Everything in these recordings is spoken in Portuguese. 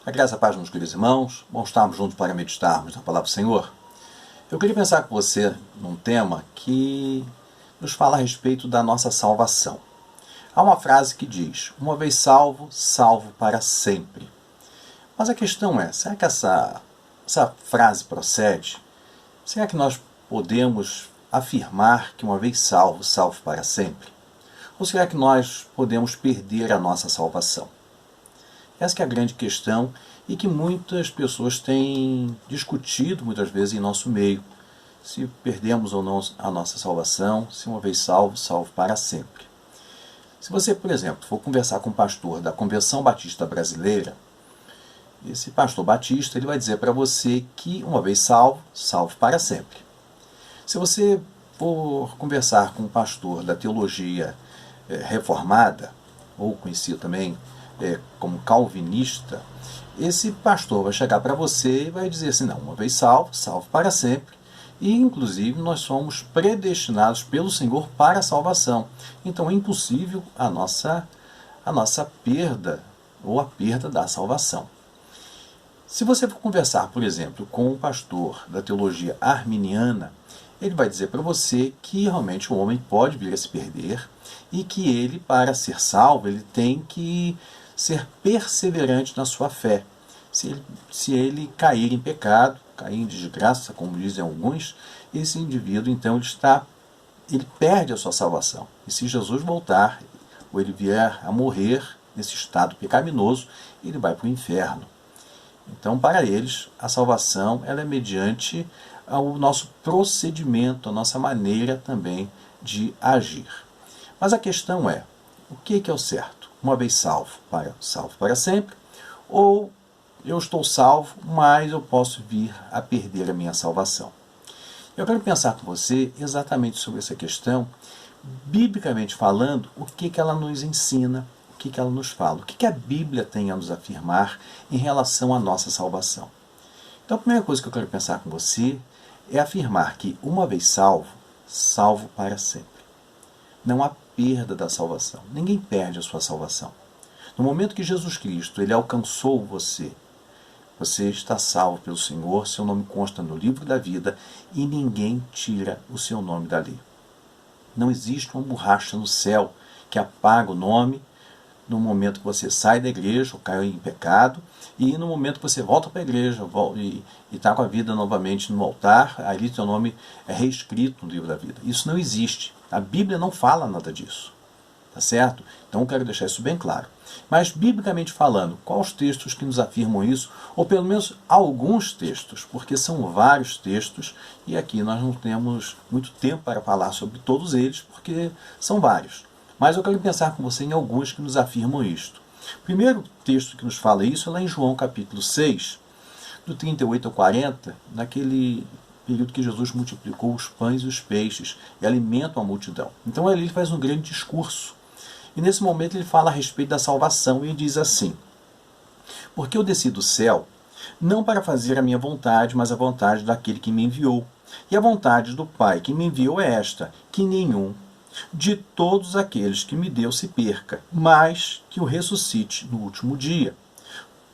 A graça e a paz, meus queridos irmãos, bom estarmos juntos para meditarmos na palavra do Senhor. Eu queria pensar com você num tema que nos fala a respeito da nossa salvação. Há uma frase que diz, uma vez salvo, salvo para sempre. Mas a questão é, será que essa frase procede? Será que nós podemos afirmar que uma vez salvo, salvo para sempre? Ou será que nós podemos perder a nossa salvação? Essa que é a grande questão e que muitas pessoas têm discutido muitas vezes em nosso meio. Se perdemos ou não a nossa salvação, se uma vez salvo, salvo para sempre. Se você, por exemplo, for conversar com um pastor da Convenção Batista Brasileira, esse pastor batista ele vai dizer para você que uma vez salvo, salvo para sempre. Se você for conversar com um pastor da teologia reformada, ou conhecido também como calvinista, esse pastor vai chegar para você e vai dizer assim, não, uma vez salvo, salvo para sempre, e inclusive nós somos predestinados pelo Senhor para a salvação. Então é impossível a nossa perda ou a perda da salvação. Se você for conversar, por exemplo, com um pastor da teologia arminiana, ele vai dizer para você que realmente o homem pode vir a se perder e que ele, para ser salvo, ele tem que ser perseverante na sua fé. Se ele cair em pecado, cair em desgraça, como dizem alguns, esse indivíduo, então, ele perde a sua salvação. E se Jesus voltar, ou ele vier a morrer nesse estado pecaminoso, ele vai para o inferno. Então, para eles, a salvação ela é mediante o nosso procedimento, a nossa maneira também de agir. Mas a questão é, o que é o certo? Uma vez salvo para sempre, ou eu estou salvo, mas eu posso vir a perder a minha salvação? Eu quero pensar com você exatamente sobre essa questão, biblicamente falando, o que ela nos ensina, o que ela nos fala, o que a Bíblia tem a nos afirmar em relação à nossa salvação. Então a primeira coisa que eu quero pensar com você é afirmar que uma vez salvo, salvo para sempre. Não há perda da salvação. Ninguém perde a sua salvação. No momento que Jesus Cristo ele alcançou você, você está salvo pelo Senhor, seu nome consta no livro da vida e ninguém tira o seu nome dali. Não existe uma borracha no céu que apaga o nome no momento que você sai da igreja ou caiu em pecado e no momento que você volta para a igreja e está com a vida novamente no altar, ali seu nome é reescrito no livro da vida. Isso não existe. A Bíblia não fala nada disso. Tá certo? Então eu quero deixar isso bem claro. Mas, biblicamente falando, quais os textos que nos afirmam isso? Ou pelo menos alguns textos, porque são vários textos e aqui nós não temos muito tempo para falar sobre todos eles, porque são vários. Mas eu quero pensar com você em alguns que nos afirmam isto. O primeiro texto que nos fala isso é lá em João capítulo 6, do 38 ao 40, naquele período que Jesus multiplicou os pães e os peixes e alimentam a multidão. Então ali ele faz um grande discurso. E nesse momento ele fala a respeito da salvação e diz assim, porque eu desci do céu, não para fazer a minha vontade, mas a vontade daquele que me enviou. E a vontade do Pai que me enviou é esta, que nenhum de todos aqueles que me deu se perca, mas que o ressuscite no último dia.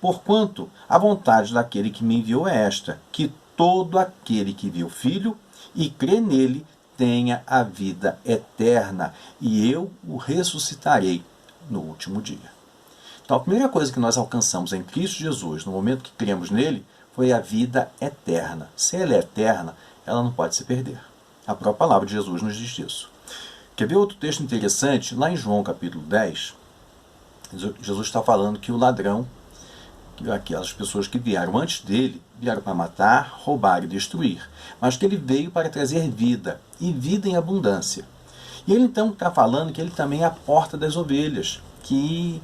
Porquanto a vontade daquele que me enviou é esta, que todo aquele que viu o Filho e crê nele tenha a vida eterna, e eu o ressuscitarei no último dia. Então a primeira coisa que nós alcançamos em Cristo Jesus, no momento que cremos nele, foi a vida eterna. Se ela é eterna, ela não pode se perder. A própria palavra de Jesus nos diz isso. Quer ver outro texto interessante? Lá em João capítulo 10, Jesus está falando que o ladrão, que aquelas pessoas que vieram antes dele, vieram para matar, roubar e destruir, mas que ele veio para trazer vida, e vida em abundância. E ele então está falando que ele também é a porta das ovelhas, que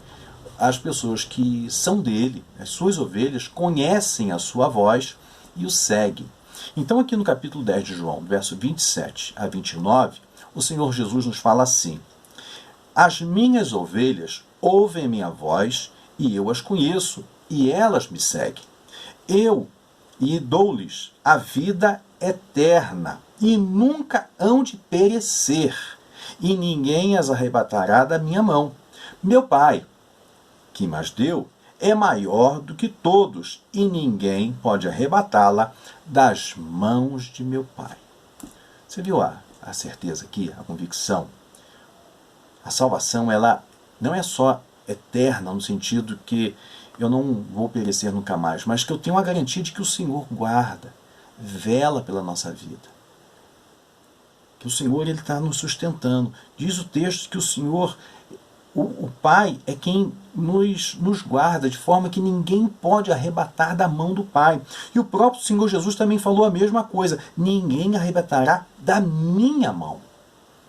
as pessoas que são dele, as suas ovelhas, conhecem a sua voz e o seguem. Então aqui no capítulo 10 de João, verso 27 a 29, o Senhor Jesus nos fala assim, as minhas ovelhas ouvem minha voz e eu as conheço, e elas me seguem. Eu dou-lhes a vida eterna, e nunca hão de perecer, e ninguém as arrebatará da minha mão. Meu Pai, que mais deu, é maior do que todos, e ninguém pode arrebatá-la das mãos de meu Pai. Você viu a certeza aqui, a convicção? A salvação, ela não é só eterna, no sentido que eu não vou perecer nunca mais, mas que eu tenho a garantia de que o Senhor guarda, vela pela nossa vida. Que o Senhor está nos sustentando. Diz o texto que o Senhor, o Pai, é quem nos guarda, de forma que ninguém pode arrebatar da mão do Pai. E o próprio Senhor Jesus também falou a mesma coisa: ninguém arrebatará da minha mão.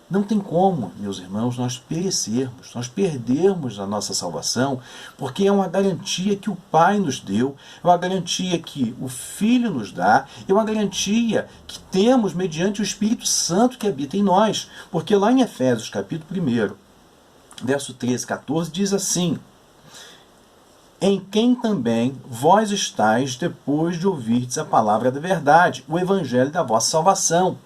Não tem como, meus irmãos, nós perecermos, nós perdermos a nossa salvação, porque é uma garantia que o Pai nos deu, é uma garantia que o Filho nos dá, é uma garantia que temos mediante o Espírito Santo que habita em nós. Porque lá em Efésios, capítulo 1, verso 13 e 14, diz assim: em quem também vós estáis depois de ouvirdes a palavra da verdade, o evangelho da vossa salvação.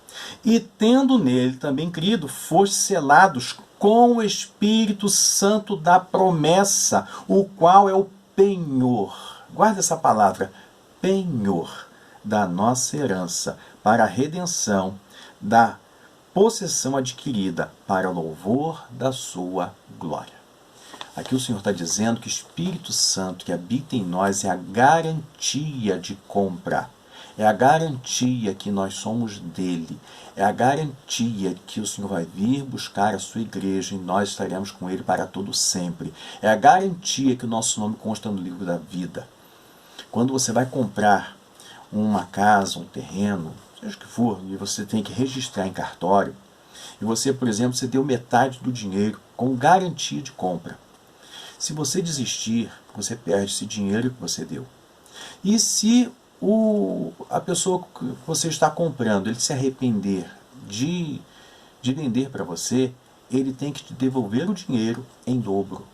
E tendo nele também crido, fostes selados com o Espírito Santo da promessa, o qual é o penhor. Guarda essa palavra, penhor, da nossa herança, para a redenção da possessão adquirida, para o louvor da sua glória. Aqui o Senhor está dizendo que o Espírito Santo que habita em nós é a garantia de compra. É a garantia que nós somos dele. É a garantia que o Senhor vai vir buscar a sua igreja e nós estaremos com ele para todo sempre. É a garantia que o nosso nome consta no livro da vida. Quando você vai comprar uma casa, um terreno, seja o que for, e você tem que registrar em cartório, e você, por exemplo, você deu metade do dinheiro com garantia de compra. Se você desistir, você perde esse dinheiro que você deu. E se a pessoa que você está comprando, ele se arrepender de vender para você, ele tem que te devolver o dinheiro em dobro.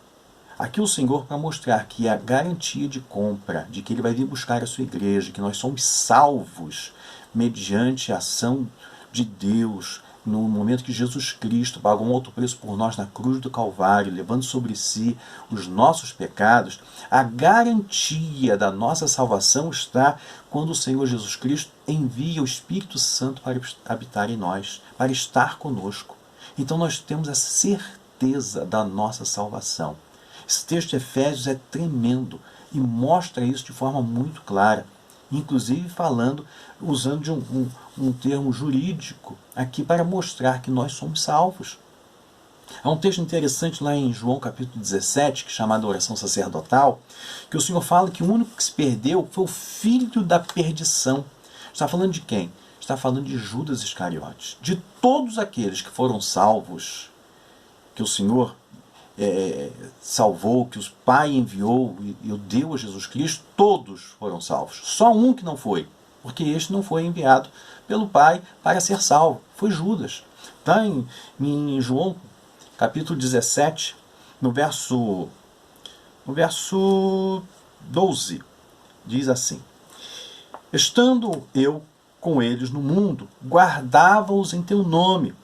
Aqui o Senhor, para mostrar que a garantia de compra, de que ele vai vir buscar a sua igreja, que nós somos salvos mediante a ação de Deus, no momento que Jesus Cristo pagou um alto preço por nós na cruz do Calvário, levando sobre si os nossos pecados, a garantia da nossa salvação está quando o Senhor Jesus Cristo envia o Espírito Santo para habitar em nós, para estar conosco. Então nós temos a certeza da nossa salvação. Esse texto de Efésios é tremendo e mostra isso de forma muito clara. Inclusive usando de um termo jurídico aqui para mostrar que nós somos salvos. Há um texto interessante lá em João capítulo 17, que é chamado oração sacerdotal, que o Senhor fala que o único que se perdeu foi o filho da perdição. Está falando de quem? Está falando de Judas Iscariotes. De todos aqueles que foram salvos, que o Senhor salvou, que o Pai enviou e o deu a Jesus Cristo, todos foram salvos. Só um que não foi, porque este não foi enviado pelo Pai para ser salvo. Foi Judas. Está em João, capítulo 17, no verso 12, diz assim: estando eu com eles no mundo, guardava-os em teu nome.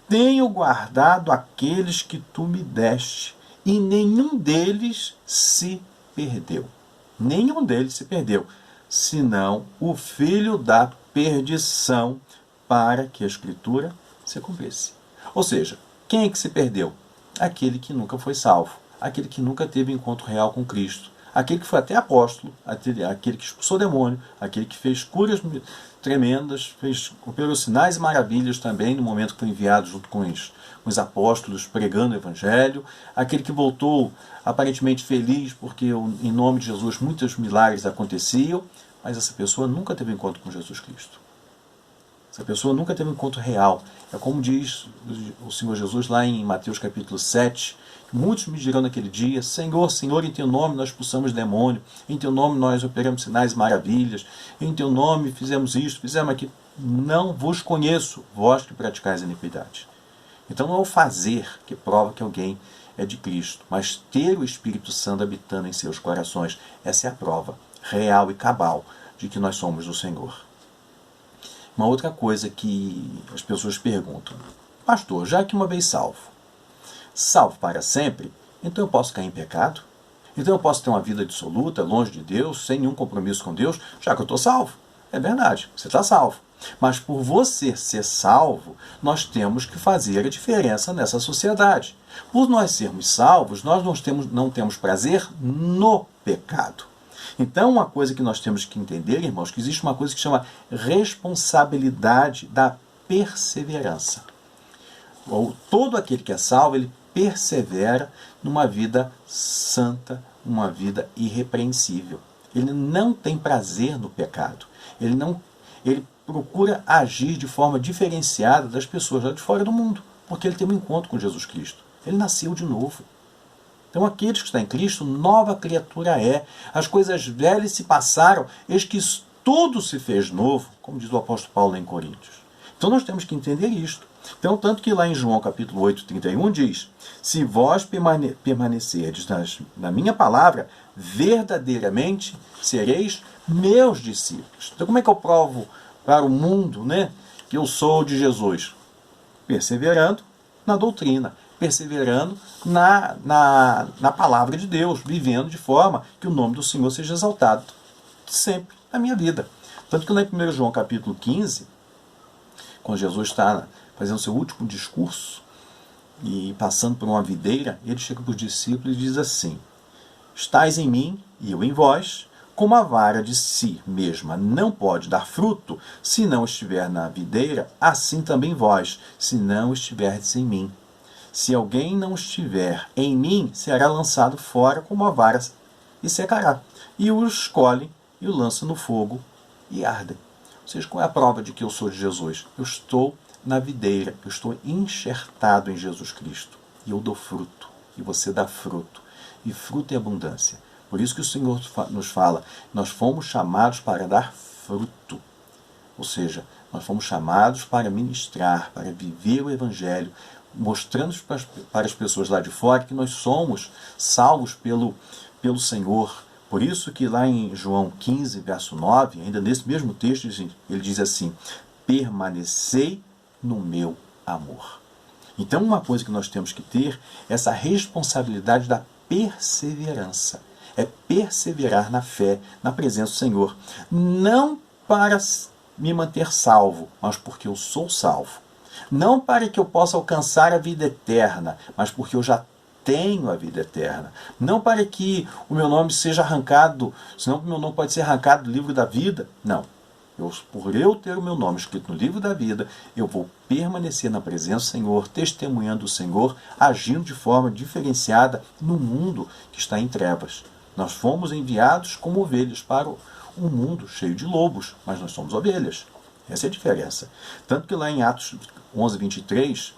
Tenho guardado aqueles que tu me deste, e nenhum deles se perdeu. Nenhum deles se perdeu, senão o filho da perdição, para que a Escritura se cumprisse. Ou seja, quem é que se perdeu? Aquele que nunca foi salvo, aquele que nunca teve encontro real com Cristo, aquele que foi até apóstolo, aquele que expulsou demônio, aquele que fez curas tremendas, operou sinais e maravilhas também no momento que foi enviado junto com os apóstolos pregando o evangelho, aquele que voltou aparentemente feliz porque em nome de Jesus muitos milagres aconteciam, mas essa pessoa nunca teve encontro com Jesus Cristo. Essa pessoa nunca teve um encontro real. É como diz o Senhor Jesus lá em Mateus capítulo 7, muitos me dirão naquele dia: Senhor, Senhor, em teu nome nós expulsamos demônio, em teu nome nós operamos sinais e maravilhas, em teu nome fizemos isto, fizemos aquilo. Não vos conheço, vós que praticais a iniquidade. Então não é o fazer que prova que alguém é de Cristo, mas ter o Espírito Santo habitando em seus corações. Essa é a prova real e cabal de que nós somos do Senhor. Uma outra coisa que as pessoas perguntam: pastor, já que uma vez salvo para sempre, então eu posso cair em pecado? Então eu posso ter uma vida dissoluta, longe de Deus, sem nenhum compromisso com Deus, já que eu estou salvo. É verdade, você está salvo. Mas por você ser salvo, nós temos que fazer a diferença nessa sociedade. Por nós sermos salvos, nós não temos prazer no pecado. Então, uma coisa que nós temos que entender, irmãos, que existe uma coisa que chama responsabilidade da perseverança. Todo aquele que é salvo, ele persevera numa vida santa, uma vida irrepreensível. Ele não tem prazer no pecado. Ele procura agir de forma diferenciada das pessoas lá de fora do mundo, porque ele tem um encontro com Jesus Cristo. Ele nasceu de novo. Então, aqueles que estão em Cristo, nova criatura é. As coisas velhas se passaram, eis que tudo se fez novo, como diz o apóstolo Paulo em Coríntios. Então, nós temos que entender isto. Então, tanto que lá em João capítulo 8, 31 diz: se vós permanecerdes na minha palavra, verdadeiramente sereis meus discípulos. Então, como é que eu provo para o mundo, que eu sou de Jesus? Perseverando na doutrina, perseverando na palavra de Deus, vivendo de forma que o nome do Senhor seja exaltado sempre na minha vida. Tanto que lá em 1 João capítulo 15, quando Jesus está fazendo seu último discurso e passando por uma videira, ele chega para os discípulos e diz assim: estais em mim e eu em vós, como a vara de si mesma não pode dar fruto se não estiver na videira, assim também vós, se não estiverdes em mim. Se alguém não estiver em mim, será lançado fora como a vara e secará. E o escolhem e o lançam no fogo e ardem. Ou seja, qual é a prova de que eu sou de Jesus? Eu estou na videira, eu estou enxertado em Jesus Cristo. E eu dou fruto, e você dá fruto. E fruto em abundância. Por isso que o Senhor nos fala, nós fomos chamados para dar fruto. Ou seja, nós fomos chamados para ministrar, para viver o Evangelho, mostrando para as pessoas lá de fora que nós somos salvos pelo Senhor. Por isso que lá em João 15, verso 9, ainda nesse mesmo texto, ele diz assim: permanecei no meu amor. Então, uma coisa que nós temos que ter é essa responsabilidade da perseverança. É perseverar na fé, na presença do Senhor. Não para me manter salvo, mas porque eu sou salvo. Não para que eu possa alcançar a vida eterna, mas porque eu já tenho a vida eterna. Não para que o meu nome seja arrancado, senão o meu nome pode ser arrancado do livro da vida. Não. Por eu ter o meu nome escrito no livro da vida, eu vou permanecer na presença do Senhor, testemunhando o Senhor, agindo de forma diferenciada no mundo que está em trevas. Nós fomos enviados como ovelhas para um mundo cheio de lobos, mas nós somos ovelhas. Essa é a diferença. Tanto que lá em Atos 11, 23,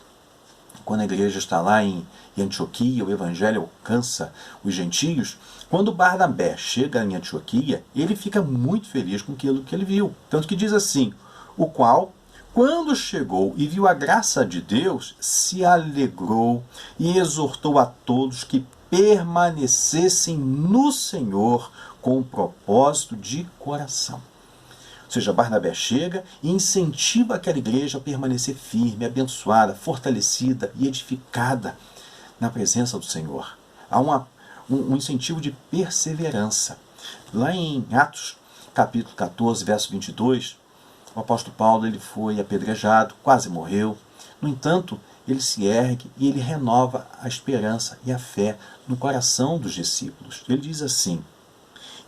quando a igreja está lá em Antioquia, o evangelho alcança os gentios, quando Barnabé chega em Antioquia, ele fica muito feliz com aquilo que ele viu. Tanto que diz assim: o qual, quando chegou e viu a graça de Deus, se alegrou e exortou a todos que permanecessem no Senhor com um propósito de coração. Ou seja, Barnabé chega e incentiva aquela igreja a permanecer firme, abençoada, fortalecida e edificada na presença do Senhor. Há um incentivo de perseverança. Lá em Atos, capítulo 14, verso 22, o apóstolo Paulo ele foi apedrejado, quase morreu. No entanto, ele se ergue e ele renova a esperança e a fé no coração dos discípulos. Ele diz assim: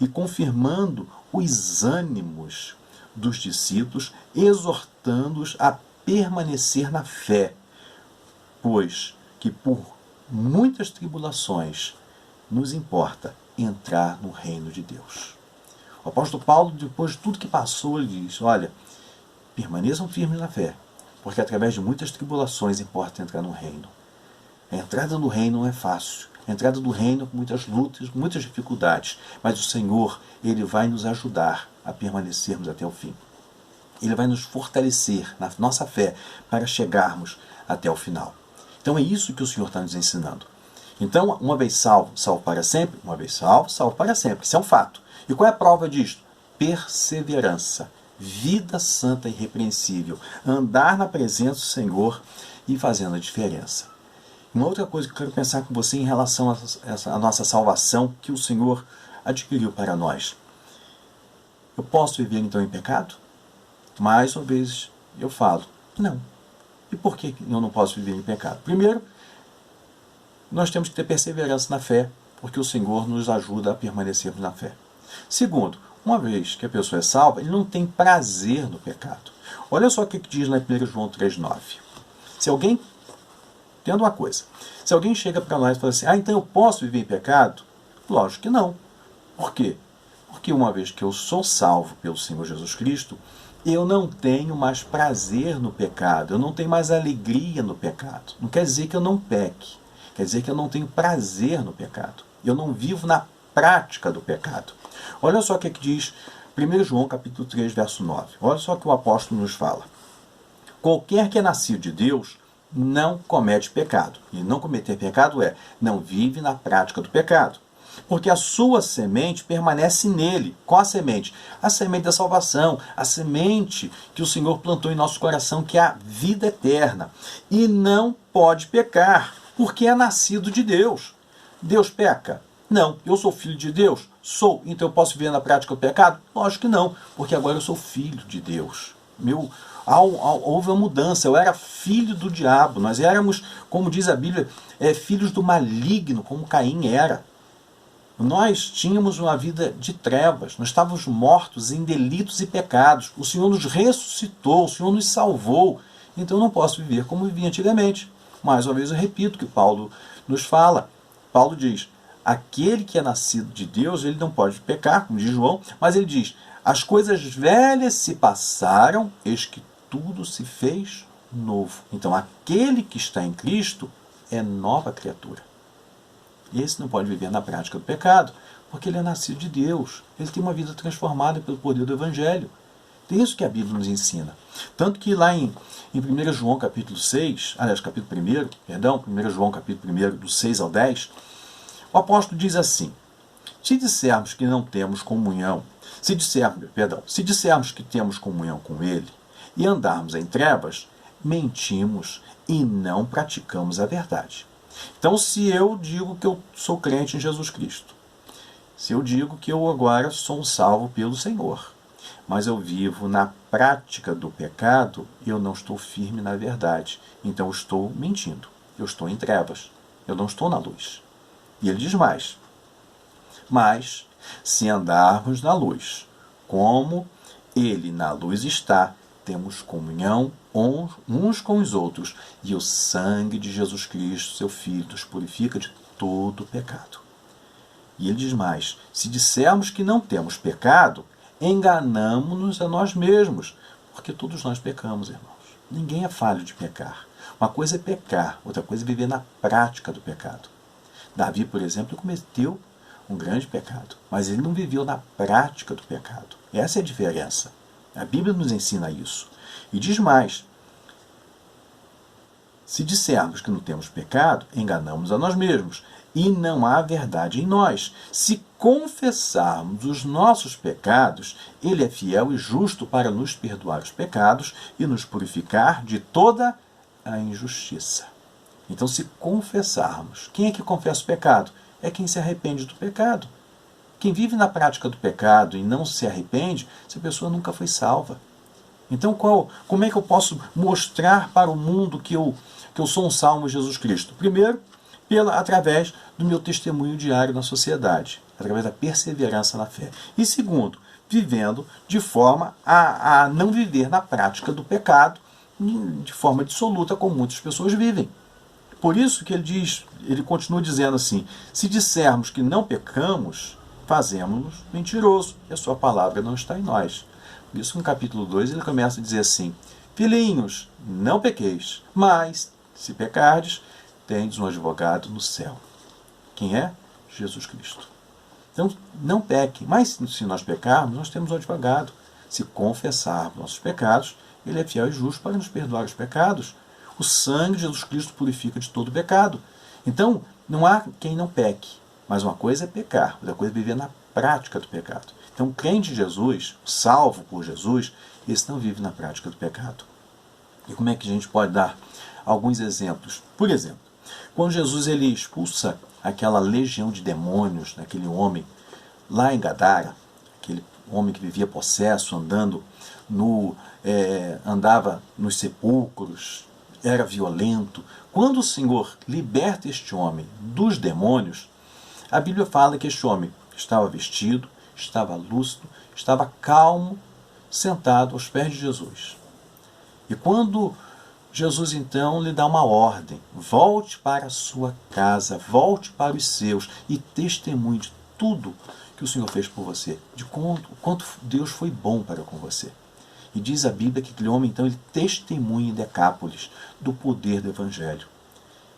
e confirmando os ânimos dos discípulos, exortando-os a permanecer na fé, pois que por muitas tribulações nos importa entrar no reino de Deus. O apóstolo Paulo, depois de tudo que passou, ele diz: olha, permaneçam firmes na fé, porque através de muitas tribulações importa entrar no reino. A entrada no reino não é fácil. A entrada do reino com muitas lutas, muitas dificuldades. Mas o Senhor, Ele vai nos ajudar a permanecermos até o fim. Ele vai nos fortalecer na nossa fé para chegarmos até o final. Então é isso que o Senhor está nos ensinando. Então, uma vez salvo, salvo para sempre. Uma vez salvo, salvo para sempre. Isso é um fato. E qual é a prova disto? Perseverança. Vida santa e irrepreensível. Andar na presença do Senhor e fazendo a diferença. Uma outra coisa que eu quero pensar com você em relação a essa nossa salvação que o Senhor adquiriu para nós. Eu posso viver então em pecado? Mais uma vez eu falo, não. E por que eu não posso viver em pecado? Primeiro, nós temos que ter perseverança na fé, porque o Senhor nos ajuda a permanecermos na fé. Segundo, uma vez que a pessoa é salva, ele não tem prazer no pecado. Olha só o que diz na 1 João 3,9. Se alguém, tendo uma coisa, se alguém chega para nós e fala assim, então eu posso viver em pecado? Lógico que não. Por quê? Porque uma vez que eu sou salvo pelo Senhor Jesus Cristo, eu não tenho mais prazer no pecado, eu não tenho mais alegria no pecado. Não quer dizer que eu não peque, quer dizer que eu não tenho prazer no pecado. Eu não vivo na prática do pecado. Olha só o que diz 1 João capítulo 3, verso 9. Olha só o que o apóstolo nos fala. Qualquer que é nascido de Deus não comete pecado. E não cometer pecado não vive na prática do pecado. Porque a sua semente permanece nele. Qual a semente? A semente da salvação, a semente que o Senhor plantou em nosso coração, que é a vida eterna. E não pode pecar, porque é nascido de Deus. Deus peca? Não. Eu sou filho de Deus? Sou. Então eu posso viver na prática do pecado? Lógico que não, porque agora eu sou filho de Deus. Houve uma mudança, eu era filho do diabo. Nós éramos, como diz a Bíblia, filhos do maligno, como Caim era. Nós tínhamos uma vida de trevas, nós estávamos mortos em delitos e pecados. O Senhor nos ressuscitou, o Senhor nos salvou. Então eu não posso viver como vivia antigamente. Mais uma vez eu repito o que Paulo nos fala. Paulo diz, aquele que é nascido de Deus, ele não pode pecar, como diz João, mas ele diz, as coisas velhas se passaram, eis que tudo se fez novo. Então aquele que está em Cristo é nova criatura. Esse não pode viver na prática do pecado, porque ele é nascido de Deus. Ele tem uma vida transformada pelo poder do Evangelho. É isso que a Bíblia nos ensina. Tanto que lá em 1 João capítulo 6, aliás, capítulo 1, 1 João capítulo 1, do 6 ao 10, o apóstolo diz assim, se dissermos que não temos comunhão, se dissermos que temos comunhão com ele e andarmos em trevas, mentimos e não praticamos a verdade. Então, se eu digo que eu sou crente em Jesus Cristo, se eu digo que eu agora sou um salvo pelo Senhor, mas eu vivo na prática do pecado, eu não estou firme na verdade. Então eu estou mentindo, eu estou em trevas, eu não estou na luz. E ele diz mais, mas se andarmos na luz, como ele na luz está, temos comunhão uns com os outros, e o sangue de Jesus Cristo, seu Filho, nos purifica de todo pecado. E ele diz mais, se dissermos que não temos pecado, enganamo-nos a nós mesmos, porque todos nós pecamos, irmãos. Ninguém é falho de pecar. Uma coisa é pecar, outra coisa é viver na prática do pecado. Davi, por exemplo, cometeu um grande pecado, mas ele não viveu na prática do pecado. Essa é a diferença. A Bíblia nos ensina isso. E diz mais, se dissermos que não temos pecado, enganamos a nós mesmos, e não há verdade em nós. Se confessarmos os nossos pecados, ele é fiel e justo para nos perdoar os pecados e nos purificar de toda a injustiça. Então, se confessarmos, quem é que confessa o pecado? É quem se arrepende do pecado. Quem vive na prática do pecado e não se arrepende, essa pessoa nunca foi salva. Então, como é que eu posso mostrar para o mundo que eu sou um salvo de Jesus Cristo? Primeiro, através do meu testemunho diário na sociedade, através da perseverança na fé. E segundo, vivendo de forma a não viver na prática do pecado de forma dissoluta, como muitas pessoas vivem. Por isso que ele continua dizendo assim, se dissermos que não pecamos, fazemos-nos mentiroso, e a sua palavra não está em nós. Por isso, no capítulo 2, ele começa a dizer assim, filhinhos, não pequeis, mas, se pecardes, tendes um advogado no céu. Quem é? Jesus Cristo. Então, não pequem, mas se nós pecarmos, nós temos um advogado. Se confessarmos nossos pecados, ele é fiel e justo para nos perdoar os pecados. O sangue de Jesus Cristo purifica de todo pecado. Então, não há quem não peque. Mas uma coisa é pecar, outra coisa é viver na prática do pecado. Então, o crente de Jesus, salvo por Jesus, esse não vive na prática do pecado. E como é que a gente pode dar alguns exemplos? Por exemplo, Quando Jesus ele expulsa aquela legião de demônios daquele homem lá em Gadara, aquele homem que vivia possesso, andava nos sepulcros, era violento. Quando o Senhor liberta este homem dos demônios, a Bíblia fala que este homem estava vestido, estava lúcido, estava calmo, sentado aos pés de Jesus. E quando Jesus então lhe dá uma ordem: volte para a sua casa, volte para os seus e testemunhe de tudo que o Senhor fez por você, de quanto Deus foi bom para com você. E diz a Bíblia que aquele homem então ele testemunha em Decápolis do poder do Evangelho.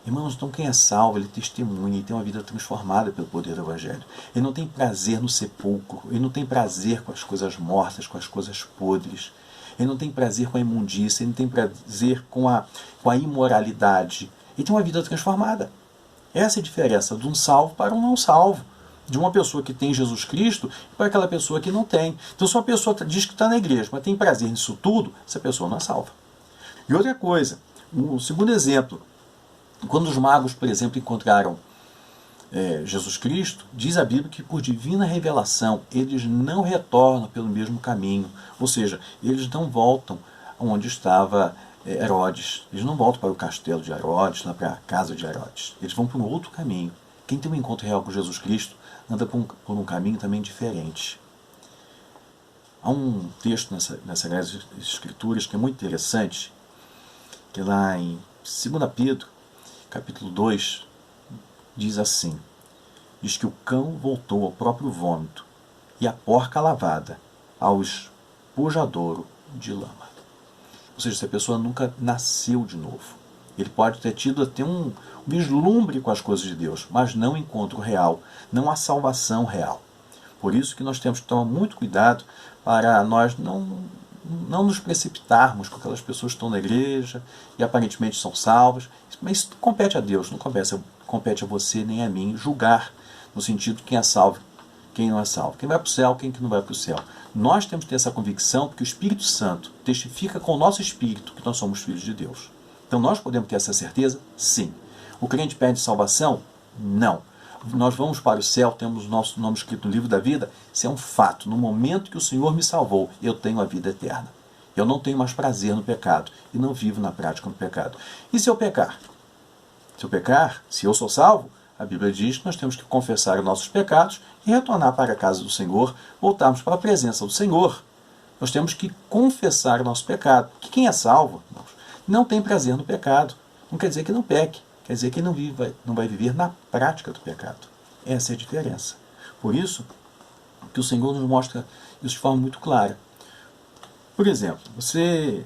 Irmãos, então quem é salvo, ele testemunha e tem uma vida transformada pelo poder do Evangelho. Ele não tem prazer no sepulcro, ele não tem prazer com as coisas mortas, com as coisas podres. Ele não tem prazer com a imundícia, ele não tem prazer com a imoralidade. Ele tem uma vida transformada. Essa é a diferença de um salvo para um não salvo. De uma pessoa que tem Jesus Cristo para aquela pessoa que não tem. Então, se uma pessoa diz que está na igreja, mas tem prazer nisso tudo, essa pessoa não é salva. E outra coisa, um segundo exemplo, quando os magos, por exemplo, encontraram Jesus Cristo, diz a Bíblia que por divina revelação eles não retornam pelo mesmo caminho. Ou seja, eles não voltam onde estava Herodes. Eles não voltam para o castelo de Herodes, lá para a casa de Herodes. Eles vão para um outro caminho. Quem tem um encontro real com Jesus Cristo anda por um caminho também diferente. Há um texto nessas escrituras que é muito interessante, que lá em 2 Pedro, capítulo 2, diz assim: diz que o cão voltou ao próprio vômito e a porca lavada ao espojadouro de lama. Ou seja, essa pessoa nunca nasceu de novo. Ele pode ter tido até um vislumbre com as coisas de Deus, mas não um encontro real, não a salvação real. Por isso que nós temos que tomar muito cuidado para nós não nos precipitarmos com aquelas pessoas que estão na igreja e aparentemente são salvas. Mas isso compete a Deus, não compete a você nem a mim julgar no sentido de quem é salvo, quem não é salvo, quem vai para o céu, quem não vai para o céu. Nós temos que ter essa convicção porque o Espírito Santo testifica com o nosso espírito que nós somos filhos de Deus. Então nós podemos ter essa certeza? Sim. O crente perde salvação? Não. Nós vamos para o céu, temos o nosso nome escrito no livro da vida? Isso é um fato. No momento que o Senhor me salvou, eu tenho a vida eterna. Eu não tenho mais prazer no pecado e não vivo na prática do pecado. E se eu pecar? Se eu pecar, se eu sou salvo, a Bíblia diz que nós temos que confessar os nossos pecados e retornar para a casa do Senhor, voltarmos para a presença do Senhor. Nós temos que confessar o nosso pecado. Porque quem é salvo, não tem prazer no pecado. Não quer dizer que não peque. Quer dizer que não vai viver na prática do pecado. Essa é a diferença. Por isso que o Senhor nos mostra isso de forma muito clara. Por exemplo, você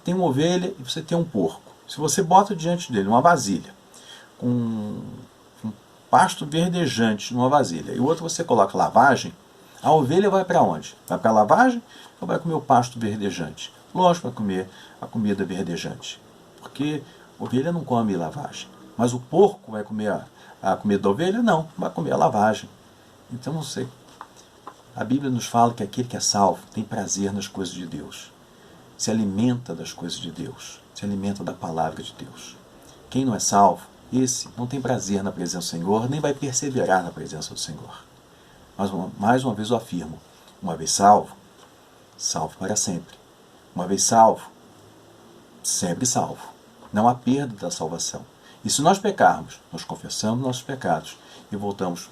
tem uma ovelha e você tem um porco. Se você bota diante dele uma vasilha com um pasto verdejante numa vasilha e outra você coloca lavagem, a ovelha vai para onde? Vai para a lavagem ou vai comer o pasto verdejante? Lógico, vai comer a comida verdejante. Porque a ovelha não come lavagem. Mas o porco vai comer a comida da ovelha? Não, vai comer a lavagem. Então, não sei. A Bíblia nos fala que aquele que é salvo tem prazer nas coisas de Deus. Se alimenta das coisas de Deus. Se alimenta da palavra de Deus. Quem não é salvo, esse não tem prazer na presença do Senhor, nem vai perseverar na presença do Senhor. Mas, mais uma vez eu afirmo, uma vez salvo, salvo para sempre. Uma vez salvo, sempre salvo. Não há perda da salvação. E se nós pecarmos, nós confessamos nossos pecados e voltamos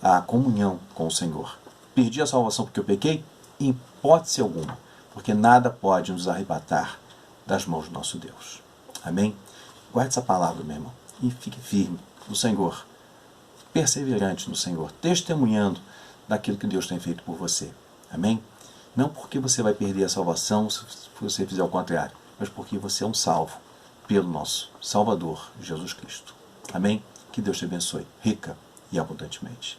à comunhão com o Senhor. Perdi a salvação porque eu pequei? Em hipótese alguma, porque nada pode nos arrebatar das mãos do nosso Deus. Amém? Guarde essa palavra, meu irmão, e fique firme no Senhor, perseverante no Senhor, testemunhando daquilo que Deus tem feito por você. Amém? Não porque você vai perder a salvação se você fizer o contrário, mas porque você é um salvo pelo nosso Salvador, Jesus Cristo. Amém? Que Deus te abençoe, rica e abundantemente.